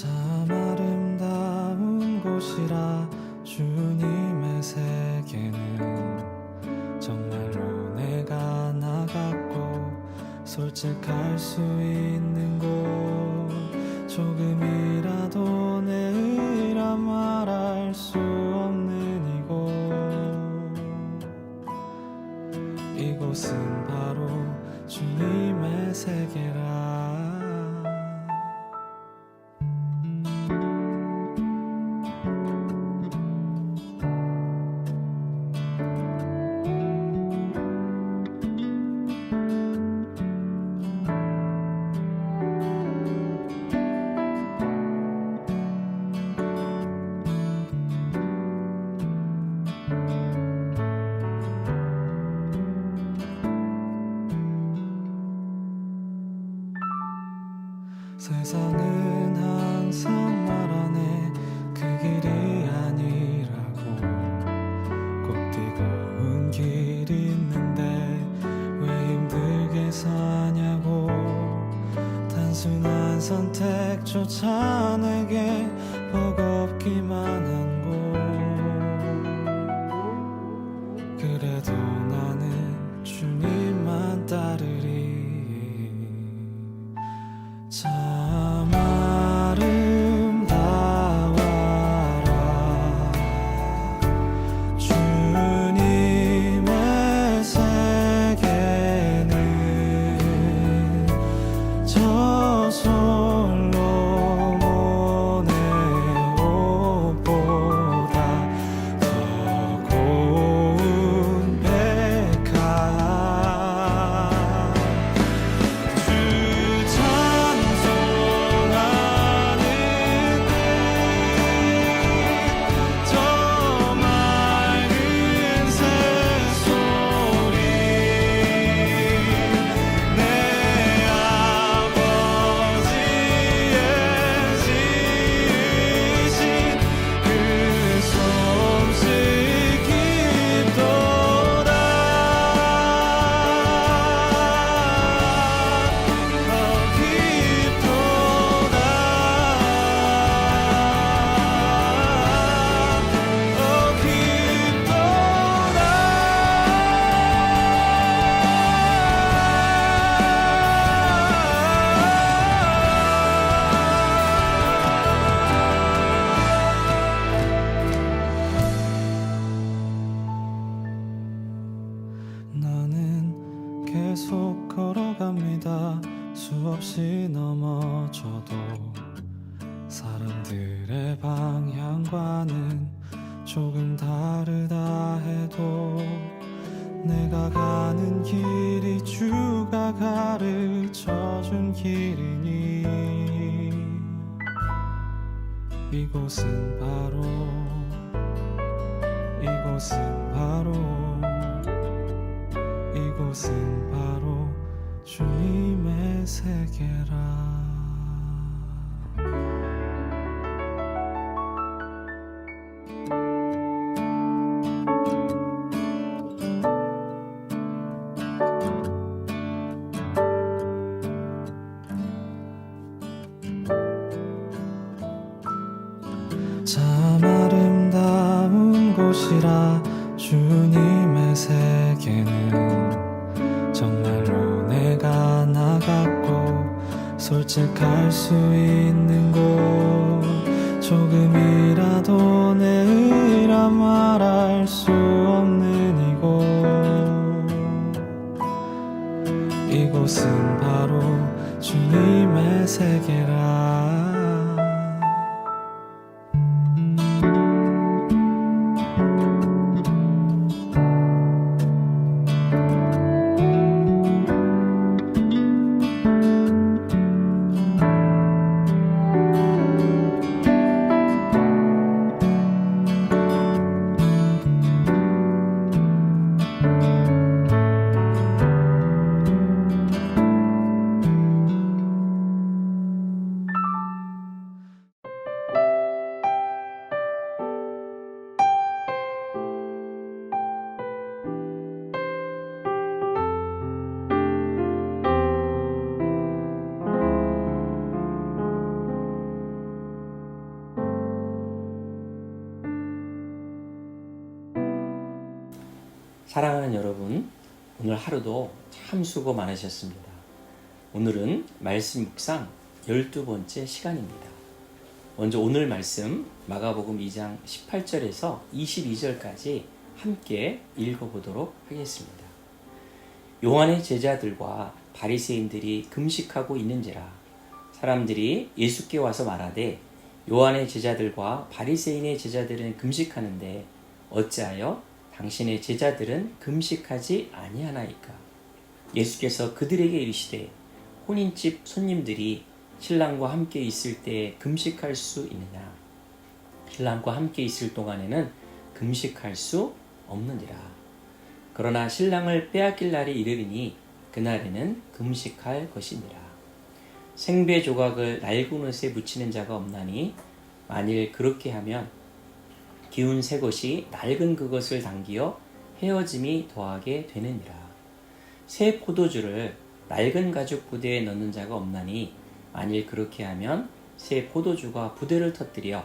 참 아름다운 곳이라 주님의 세계는 정말로 내가 나갔고 솔직할 수 있는 곳 조금이라도 내 의라 말할 수 없는 이곳은 바로 주님의 세계라. 세상은 항상 말하네 그 길이 아니라고. 꼭 뛰고 길이 있는데 왜 힘들게 사냐고. 단순한 선택조차 내게 버겁기만 한 곳. 그래도 나는 주님만 따르리. 참 아름다워라 주님의 세계는 저 솔로몬의 옷보다 더 고운 백합. 나는 계속 걸어갑니다. 수없이 넘어져도 사람들의 방향과는 조금 다르다 해도 내가 가는 길이 주가 가르쳐준 길이니 이곳은 바로 주님의 세계라. 참 아름다운 곳이라 주님의 세계는 정말로 내가 나갔고 솔직할 수 있는 곳 조금이라도 내 의라 말할 수 없는 이곳은 바로 주님의 세계라. 사랑하는 여러분, 오늘 하루도 참 수고 많으셨습니다. 오늘은 말씀 묵상 12번째 시간입니다. 먼저 오늘 말씀 마가복음 2장 18절에서 22절까지 함께 읽어보도록 하겠습니다. 요한의 제자들과 바리새인들이 금식하고 있는지라 사람들이 예수께 와서 말하되 요한의 제자들과 바리새인의 제자들은 금식하는데 어찌하여 당신의 제자들은 금식하지 아니하나이까? 예수께서 그들에게 이르시되 혼인집 손님들이 신랑과 함께 있을 때 금식할 수 있느냐? 신랑과 함께 있을 동안에는 금식할 수 없느니라. 그러나 신랑을 빼앗길 날이 이르리니 그날에는 금식할 것이니라. 생배 조각을 낡은 옷에 묻히는 자가 없나니 만일 그렇게 하면 기운 새 것이 낡은 그것을 당기어 헤어짐이 더하게 되느니라. 새 포도주를 낡은 가죽 부대에 넣는 자가 없나니 만일 그렇게 하면 새 포도주가 부대를 터뜨려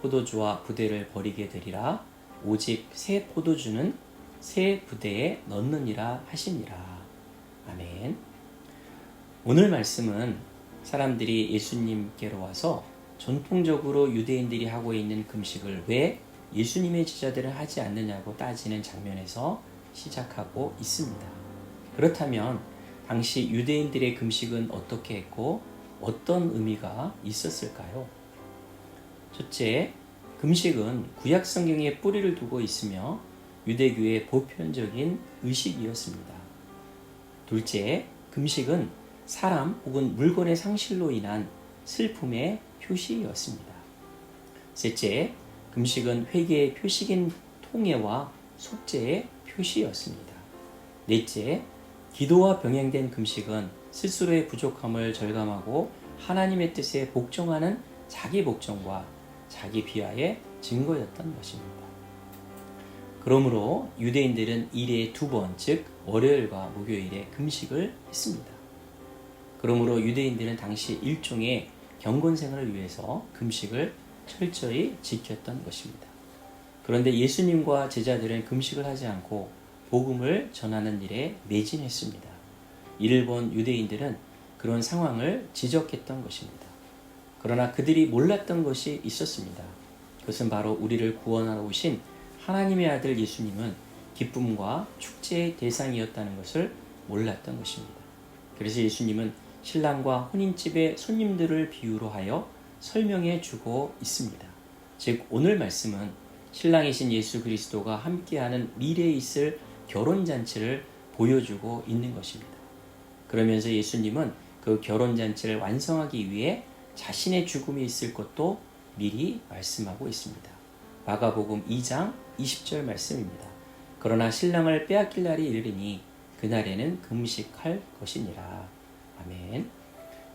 포도주와 부대를 버리게 되리라. 오직 새 포도주는 새 부대에 넣느니라 하시니라. 아멘. 오늘 말씀은 사람들이 예수님께로 와서 전통적으로 유대인들이 하고 있는 금식을 왜 예수님의 제자들은 하지 않느냐고 따지는 장면에서 시작하고 있습니다. 그렇다면 당시 유대인들의 금식은 어떻게 했고 어떤 의미가 있었을까요? 첫째, 금식은 구약 성경에 뿌리를 두고 있으며 유대교의 보편적인 의식이었습니다. 둘째, 금식은 사람 혹은 물건의 상실로 인한 슬픔의 표시였습니다. 셋째, 금식은 회개의 표식인 통회와 속죄의 표시였습니다. 넷째, 기도와 병행된 금식은 스스로의 부족함을 절감하고 하나님의 뜻에 복종하는 자기 복종과 자기 비하의 증거였던 것입니다. 그러므로 유대인들은 일에 두 번, 즉 월요일과 목요일에 금식을 했습니다. 그러므로 유대인들은 당시 일종의 경건생활을 위해서 금식을 철저히 지켰던 것입니다. 그런데 예수님과 제자들은 금식을 하지 않고 복음을 전하는 일에 매진했습니다. 이를 본 유대인들은 그런 상황을 지적했던 것입니다. 그러나 그들이 몰랐던 것이 있었습니다. 그것은 바로 우리를 구원하러 오신 하나님의 아들 예수님은 기쁨과 축제의 대상이었다는 것을 몰랐던 것입니다. 그래서 예수님은 신랑과 혼인집의 손님들을 비유로 하여 설명해 주고 있습니다. 즉 오늘 말씀은 신랑이신 예수 그리스도가 함께하는 미래에 있을 결혼잔치를 보여주고 있는 것입니다. 그러면서 예수님은 그 결혼잔치를 완성하기 위해 자신의 죽음이 있을 것도 미리 말씀하고 있습니다. 마가복음 2장 20절 말씀입니다. 그러나 신랑을 빼앗길 날이 이르리니 그날에는 금식할 것이니라. 아멘.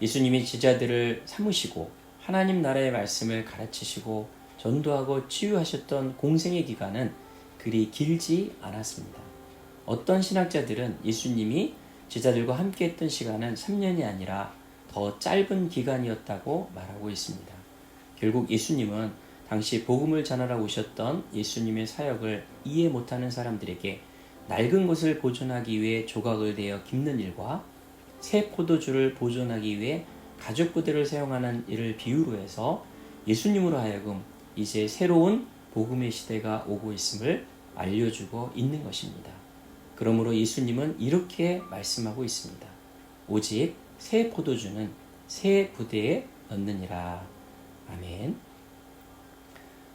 예수님이 제자들을 삼으시고 하나님 나라의 말씀을 가르치시고 전도하고 치유하셨던 공생의 기간은 그리 길지 않았습니다. 어떤 신학자들은 예수님이 제자들과 함께 했던 시간은 3년이 아니라 더 짧은 기간이었다고 말하고 있습니다. 결국 예수님은 당시 복음을 전하러 오셨던 예수님의 사역을 이해 못하는 사람들에게 낡은 것을 보존하기 위해 조각을 대어 깁는 일과 새 포도주를 보존하기 위해 가죽 부대를 사용하는 일을 비유로 해서 예수님으로 하여금 이제 새로운 복음의 시대가 오고 있음을 알려주고 있는 것입니다. 그러므로 예수님은 이렇게 말씀하고 있습니다. 오직 새 포도주는 새 부대에 넣느니라. 아멘.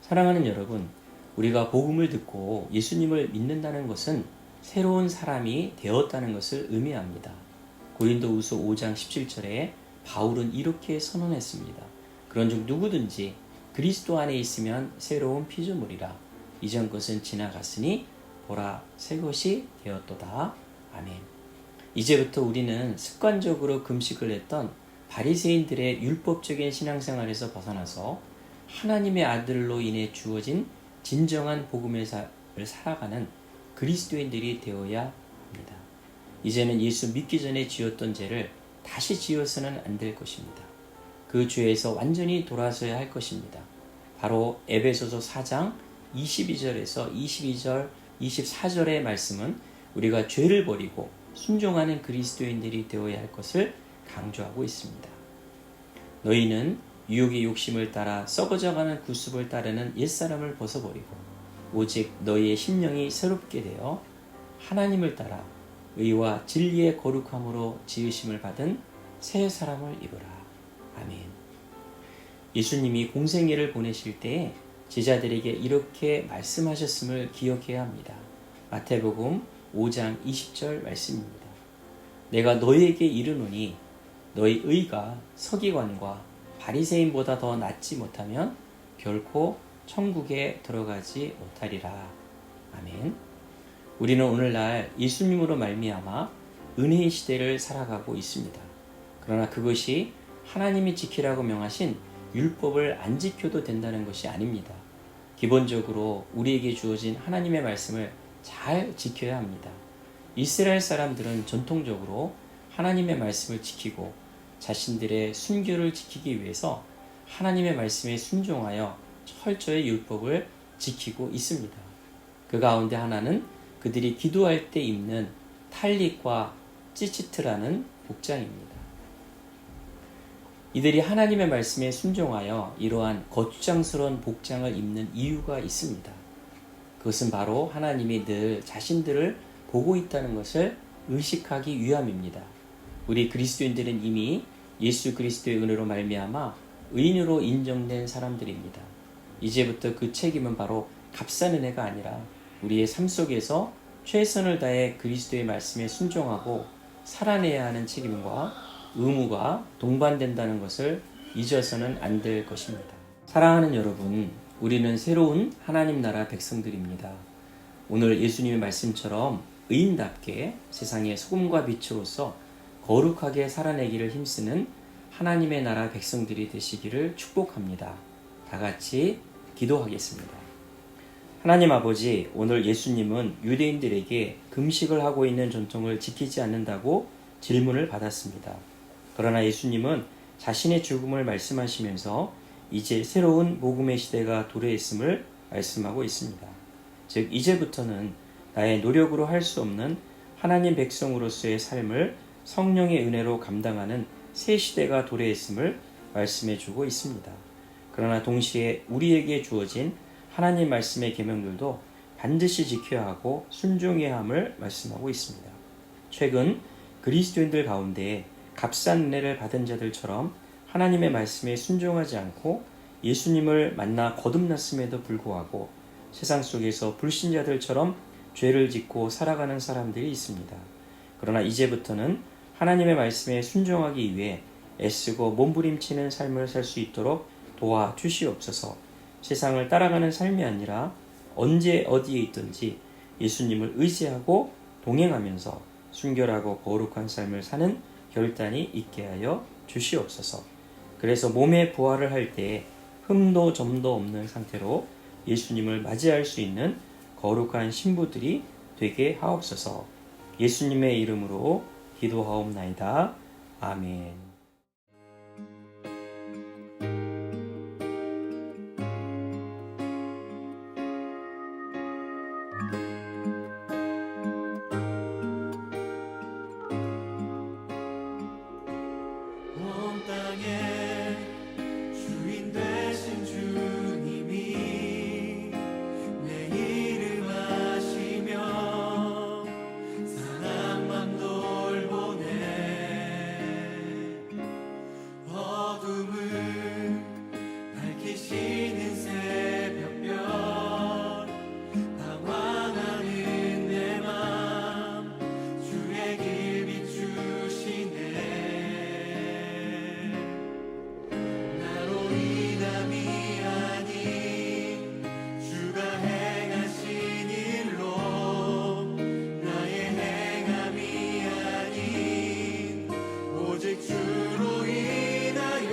사랑하는 여러분, 우리가 복음을 듣고 예수님을 믿는다는 것은 새로운 사람이 되었다는 것을 의미합니다. 고린도후서 5장 17절에 바울은 이렇게 선언했습니다. 그런즉 누구든지 그리스도 안에 있으면 새로운 피조물이라. 이전 것은 지나갔으니 보라 새 것이 되었도다. 아멘. 이제부터 우리는 습관적으로 금식을 했던 바리새인들의 율법적인 신앙생활에서 벗어나서 하나님의 아들로 인해 주어진 진정한 복음의 삶을 살아가는 그리스도인들이 되어야 합니다. 이제는 예수 믿기 전에 지었던 죄를 다시 지어서는 안 될 것입니다. 그 죄에서 완전히 돌아서야 할 것입니다. 바로 에베소서 4장 22절에서 22절 24절의 말씀은 우리가 죄를 버리고 순종하는 그리스도인들이 되어야 할 것을 강조하고 있습니다. 너희는 유혹의 욕심을 따라 썩어져가는 구습을 따르는 옛사람을 벗어버리고 오직 너희의 심령이 새롭게 되어 하나님을 따라 의와 진리의 거룩함으로 지으심을 받은 새 사람을 이루라. 아멘. 예수님이 공생애를 보내실 때에 제자들에게 이렇게 말씀하셨음을 기억해야 합니다. 마태복음 5장 20절 말씀입니다. 내가 너희에게 이르노니 너희 의가 서기관과 바리새인보다 더 낫지 못하면 결코 천국에 들어가지 못하리라. 아멘. 우리는 오늘날 예수님으로 말미암아 은혜의 시대를 살아가고 있습니다. 그러나 그것이 하나님이 지키라고 명하신 율법을 안 지켜도 된다는 것이 아닙니다. 기본적으로 우리에게 주어진 하나님의 말씀을 잘 지켜야 합니다. 이스라엘 사람들은 전통적으로 하나님의 말씀을 지키고 자신들의 순교를 지키기 위해서 하나님의 말씀에 순종하여 철저히 율법을 지키고 있습니다. 그 가운데 하나는 그들이 기도할 때 입는 탈릿과 찌치트라는 복장입니다. 이들이 하나님의 말씀에 순종하여 이러한 거추장스러운 복장을 입는 이유가 있습니다. 그것은 바로 하나님이 늘 자신들을 보고 있다는 것을 의식하기 위함입니다. 우리 그리스도인들은 이미 예수 그리스도의 은혜로 말미암아 의인으로 인정된 사람들입니다. 이제부터 그 책임은 바로 값싼 은혜가 아니라 우리의 삶 속에서 최선을 다해 그리스도의 말씀에 순종하고 살아내야 하는 책임과 의무가 동반된다는 것을 잊어서는 안 될 것입니다. 사랑하는 여러분, 우리는 새로운 하나님 나라 백성들입니다. 오늘 예수님의 말씀처럼 의인답게 세상의 소금과 빛으로서 거룩하게 살아내기를 힘쓰는 하나님의 나라 백성들이 되시기를 축복합니다. 다 같이 기도하겠습니다. 하나님 아버지, 오늘 예수님은 유대인들에게 금식을 하고 있는 전통을 지키지 않는다고 질문을 받았습니다. 그러나 예수님은 자신의 죽음을 말씀하시면서 이제 새로운 복음의 시대가 도래했음을 말씀하고 있습니다. 즉 이제부터는 나의 노력으로 할 수 없는 하나님 백성으로서의 삶을 성령의 은혜로 감당하는 새 시대가 도래했음을 말씀해 주고 있습니다. 그러나 동시에 우리에게 주어진 하나님 말씀의 계명들도 반드시 지켜야 하고 순종해야 함을 말씀하고 있습니다. 최근 그리스도인들 가운데 값싼 은혜를 받은 자들처럼 하나님의 말씀에 순종하지 않고 예수님을 만나 거듭났음에도 불구하고 세상 속에서 불신자들처럼 죄를 짓고 살아가는 사람들이 있습니다. 그러나 이제부터는 하나님의 말씀에 순종하기 위해 애쓰고 몸부림치는 삶을 살 수 있도록 도와주시옵소서. 세상을 따라가는 삶이 아니라 언제 어디에 있든지 예수님을 의지하고 동행하면서 순결하고 거룩한 삶을 사는 결단이 있게 하여 주시옵소서. 그래서 몸의 부활을 할 때 흠도 점도 없는 상태로 예수님을 맞이할 수 있는 거룩한 신부들이 되게 하옵소서. 예수님의 이름으로 기도하옵나이다. 아멘. 온 땅의 주인 되신 주님이 내 이름 아시며 사랑만 돌보네. 어둠을 밝히시는 새벽별 방황하는 내 맘 주의 길 비추시네. 나로 인함이 아닌 주가 행하신 일로 나의 행함이 아닌 오직 주로 인하여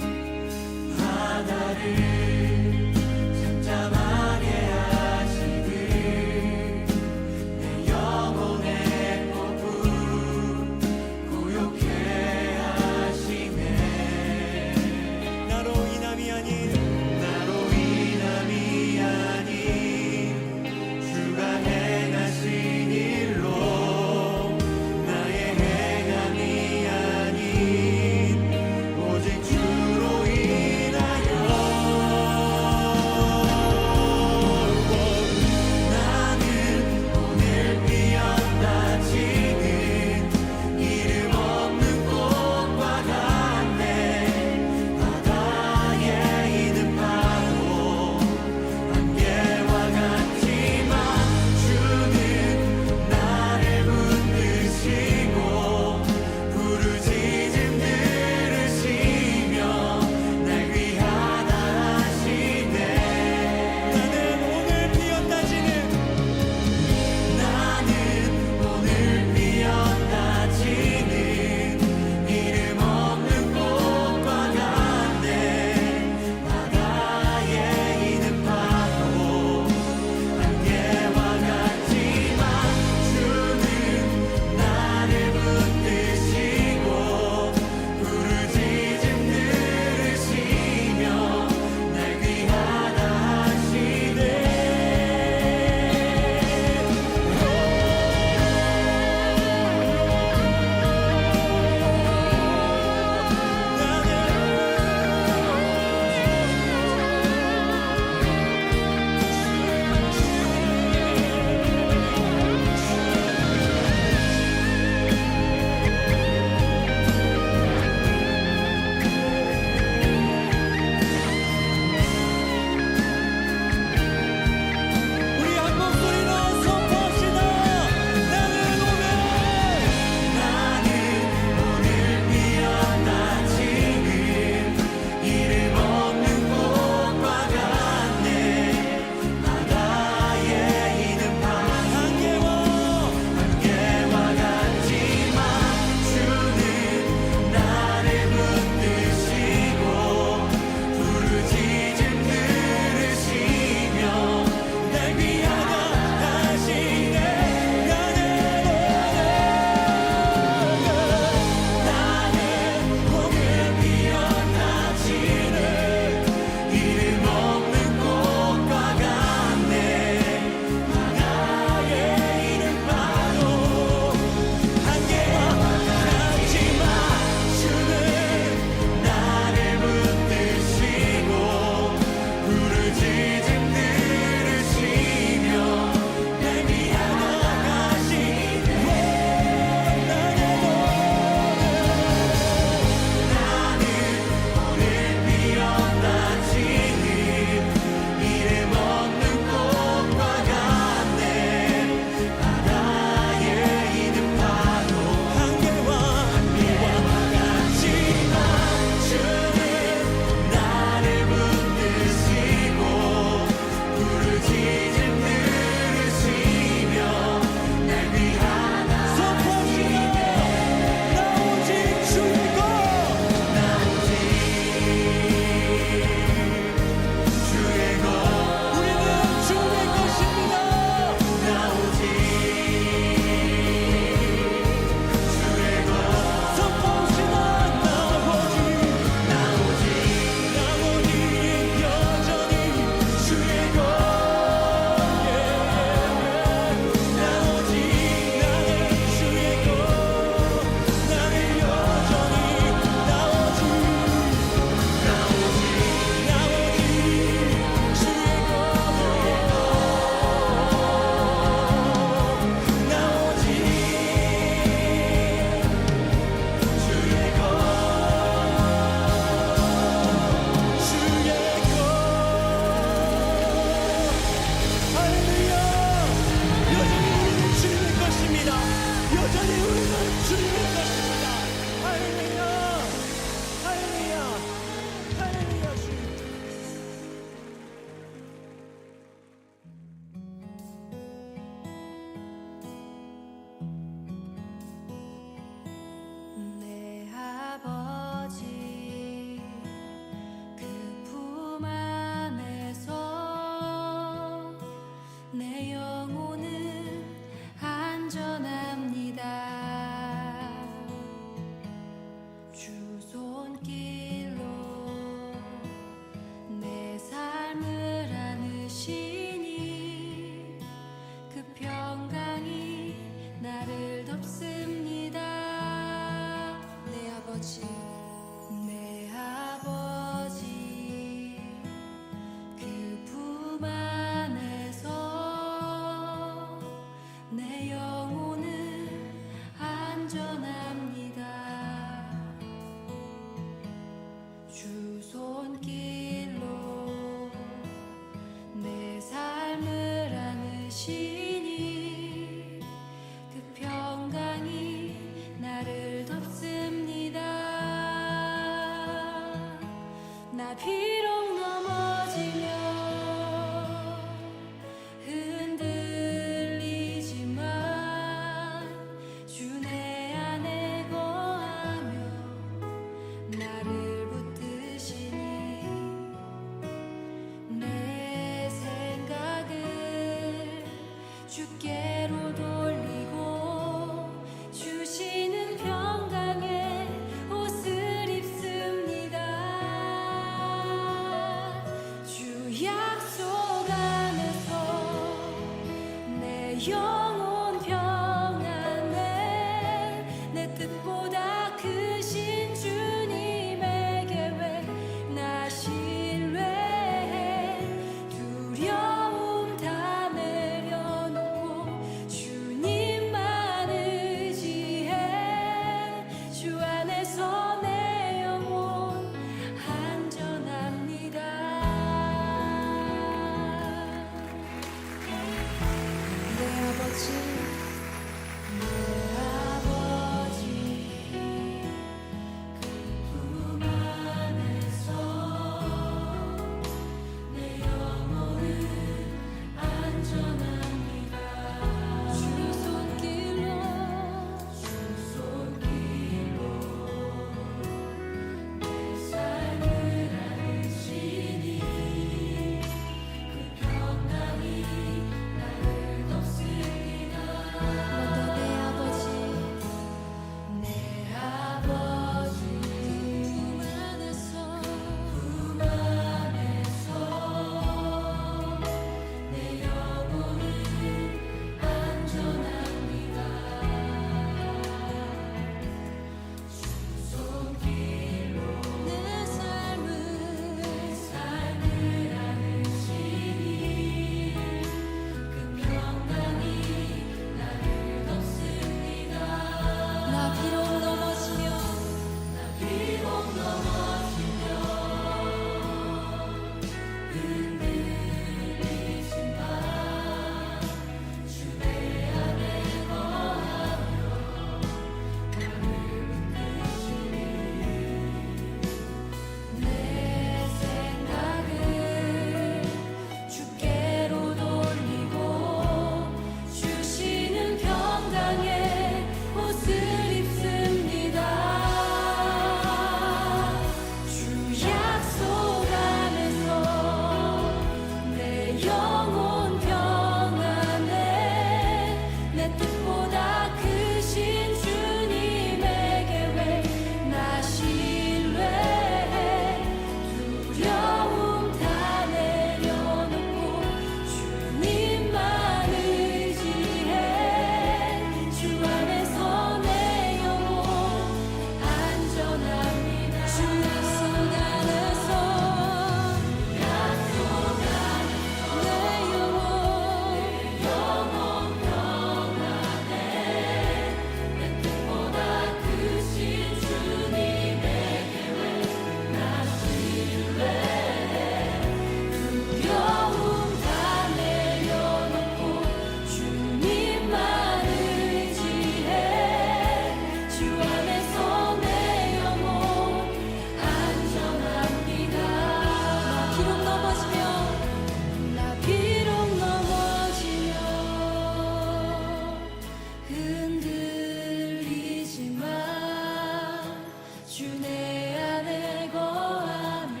내 안에 거하며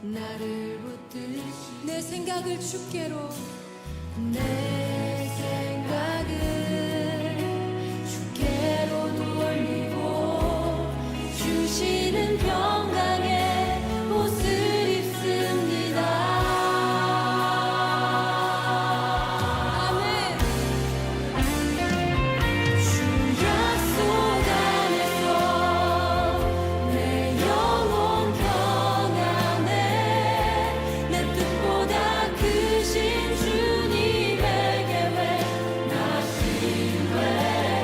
나를 붙드시 내 생각을 주께로 내 생각을 주께로 돌리고 주시는 평강의 옷을 입습니다. 아멘. 주 약속 안에서 내 영혼 평안해 내 뜻보다 크신 주님의 계획 나 신뢰해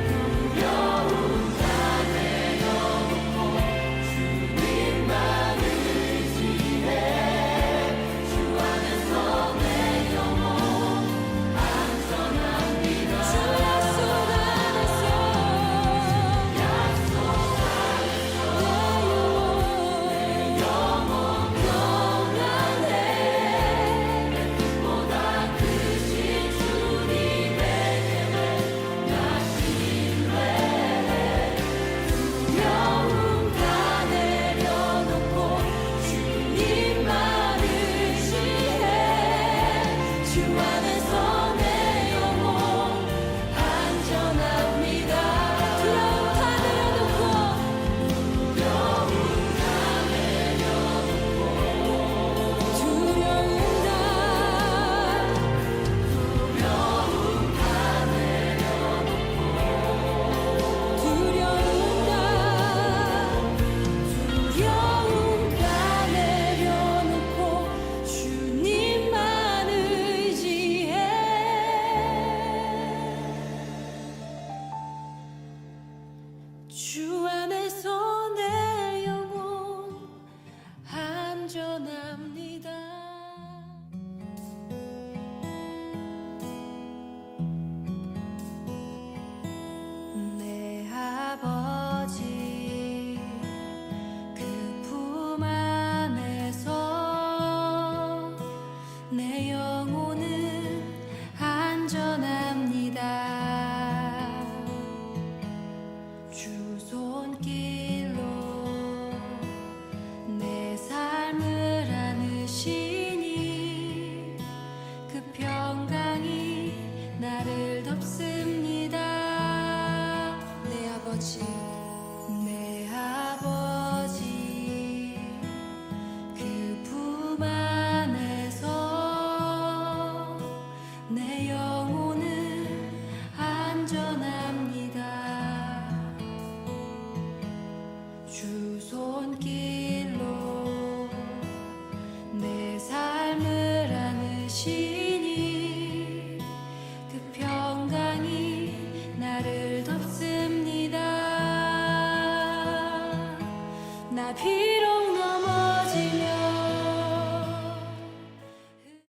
두려움 다 내려놓고 주님만 의지해 주 안에서 내 영혼 안전합니다. 주 약속 안에서 내 영혼 평안해 내 뜻보다 크신 주님의 계획 나 신뢰해 두려움 다 내려놓고 주님만 의지해 주 안에서 내 영혼 안전합니다. 두려움 다 내려놓고 두려움 다 내려놓고 주님만 의지해 주 안에서 내 영혼 안전합니다. 내 아버지 그 품 안에서 내 영혼은 안전합니다. 주 손길로 내 삶을 안으시니 그 평강이 나를 덮습니다. 내 아버지 그 품 안에서 내 영혼은 안전합니다. 주 손길로 내 삶을 안으시니 그 평강이 나를 덮습니다. 나